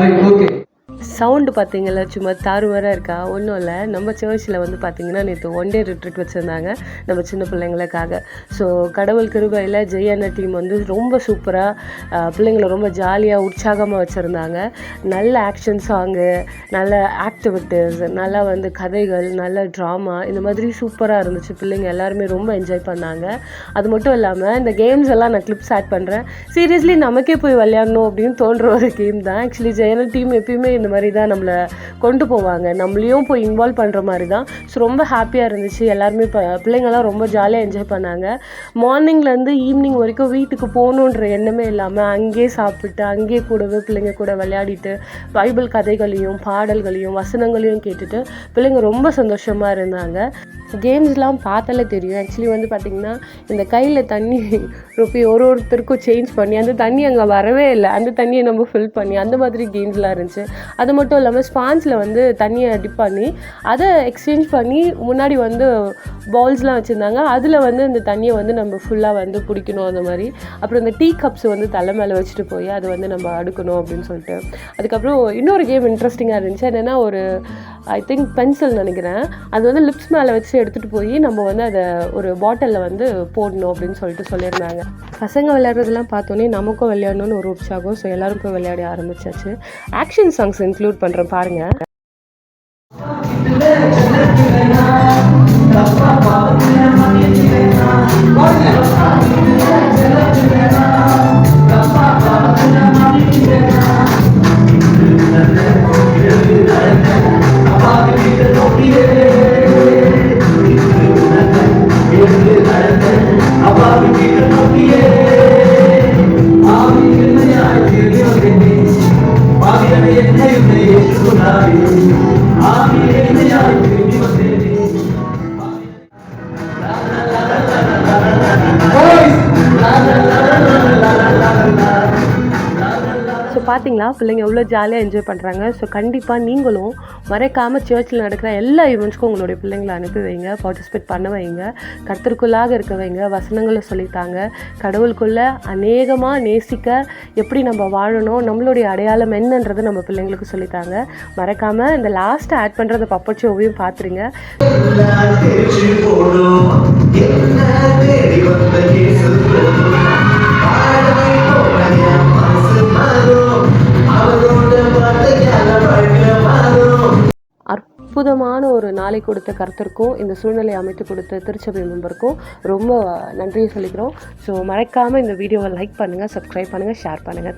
Okay. Sound பார்த்தீங்களா சும்மா தாறுமாறாக இருக்கா? ஒன்றும் இல்லை, நம்ம சர்ச்சில் வந்து பார்த்திங்கன்னா நேற்று ஒன் டே ரிட்ரீட் வச்சுருந்தாங்க நம்ம சின்ன பிள்ளைங்களுக்காக. ஸோ கடவுள் கிருபையில் ஜெயண்ண டீம் வந்து ரொம்ப சூப்பராக பிள்ளைங்களை ரொம்ப ஜாலியாக உற்சாகமாக வச்சுருந்தாங்க. நல்ல ஆக்ஷன் சாங்கு, நல்ல ஆக்டிவிட்டீஸ், நல்லா வந்து கதைகள், நல்ல ட்ராமா, இந்த மாதிரி சூப்பராக இருந்துச்சு. பிள்ளைங்க எல்லாருமே ரொம்ப என்ஜாய் பண்ணாங்க. அது மட்டும் இல்லாமல் இந்த கேம்ஸ் எல்லாம் நான் கிளிப்ஸ் ஆட் பண்ணுறேன். சீரியஸ்லி நமக்கே போய் விளையாடணும் அப்படின்னு தோன்ற ஒரு கேம் தான். ஆக்சுவலி ஜெயண்ண டீம் எப்பயுமே இந்த மாதிரி தான் நம்மளை கொண்டு போவாங்க, நம்மளையும் போய் இன்வால்வ் பண்ணுற மாதிரி தான். ஸோ ரொம்ப ஹாப்பியாக இருந்துச்சு. எல்லாருமே பிள்ளைங்கள்லாம் ரொம்ப ஜாலியாக என்ஜாய் பண்ணாங்க. மார்னிங்லேருந்து ஈவினிங் வரைக்கும் வீட்டுக்கு போகணுன்ற எண்ணமே இல்லாமல் அங்கேயே சாப்பிட்டு அங்கேயே கூடவே பிள்ளைங்க கூட விளையாடிட்டு பைபிள் கதைகளையும் பாடல்களையும் வசனங்களையும் கேட்டுட்டு பிள்ளைங்க ரொம்ப சந்தோஷமாக இருந்தாங்க. கேம்ஸ்லாம் பார்த்தாலே தெரியும். ஆக்சுவலி வந்து பார்த்திங்கன்னா இந்த கையில் தண்ணி ரொப்பி ஒருத்தருக்கும் சேஞ்ச் பண்ணி அந்த தண்ணி அங்கே வரவே இல்லை, அந்த தண்ணியை நம்ம ஃபில் பண்ணி அந்த மாதிரி கேம்ஸ்லாம் இருந்துச்சு. அது மட்டும் இல்லாமல் ஸ்பான்ஸில் வந்து தண்ணியை டிப் பண்ணி அதை எக்ஸ்சேஞ்ச் பண்ணி முன்னாடி வந்து பால்ஸ்லாம் வச்சுருந்தாங்க. அதில் வந்து இந்த தண்ணியை வந்து நம்ம ஃபுல்லாக வந்து பிடிக்கணும் அந்த மாதிரி. அப்புறம் இந்த டீ கப்ஸ் வந்து தலை மேலே வச்சுட்டு போய் அதை வந்து நம்ம அடுக்கணும் அப்படின்னு சொல்லிட்டு. அதுக்கப்புறம் இன்னொரு கேம் இன்ட்ரெஸ்டிங்காக இருந்துச்சு. என்னென்னா ஒரு ஐ திங்க் பென்சில் நினைக்கிறேன், அது வந்து லிப்ஸ் மேலே வச்சு எடுத்துகிட்டு போய் நம்ம வந்து அதை ஒரு பாட்டிலில் வந்து போடணும் அப்படின்னு சொல்லிட்டு சொல்லியிருந்தாங்க. பசங்க விளையாடுறதெல்லாம் பார்த்தோன்னே நமக்கும் விளையாடணும்னு ஒரு உற்சாகம். ஸோ எல்லோரும் போய் விளையாட ஆரம்பிச்சாச்சு. ஆக்ஷன் சாங்ஸ் இன்க்ளூட் பண்ணுறேன் பாருங்கள். ஸோ பார்த்தீங்களா பிள்ளைங்க எவ்வளோ ஜாலியாக என்ஜாய் பண்ணுறாங்க. ஸோ கண்டிப்பாக நீங்களும் மறக்காமல் சர்ச்சில் நடக்கிற எல்லா ஈவெண்ட்ஸ்க்கும் உங்களுடைய பிள்ளைங்களை அனுப்பி வைங்க, பார்ட்டிசிபேட் பண்ண வைங்க, கர்த்தருக்குள்ளாக இருக்க வைங்க, வசனங்களை சொல்லித்தாங்க, கடவுளுக்குள்ளே அநேகமாக நேசிக்க எப்படி நம்ம வாழணும், நம்மளுடைய அடையாளம் என்னன்றதை நம்ம பிள்ளைங்களுக்கு சொல்லித்தாங்க. மறக்காமல் இந்த லாஸ்ட்டை ஆட் பண்ணுறத பப்பட் ஷோவையும் பார்த்துருங்க. அற்புதமான ஒரு நாளை கொடுத்த கர்த்தருக்கும் இந்த சூழ்நிலை அமைத்து கொடுத்த திருச்சபை மெம்பருக்கும் ரொம்ப நன்றியை சொல்லிக்கிறோம். ஸோ மறக்காமல் இந்த வீடியோவை லைக் பண்ணுங்கள், சப்ஸ்கிரைப் பண்ணுங்கள், ஷேர் பண்ணுங்கள்.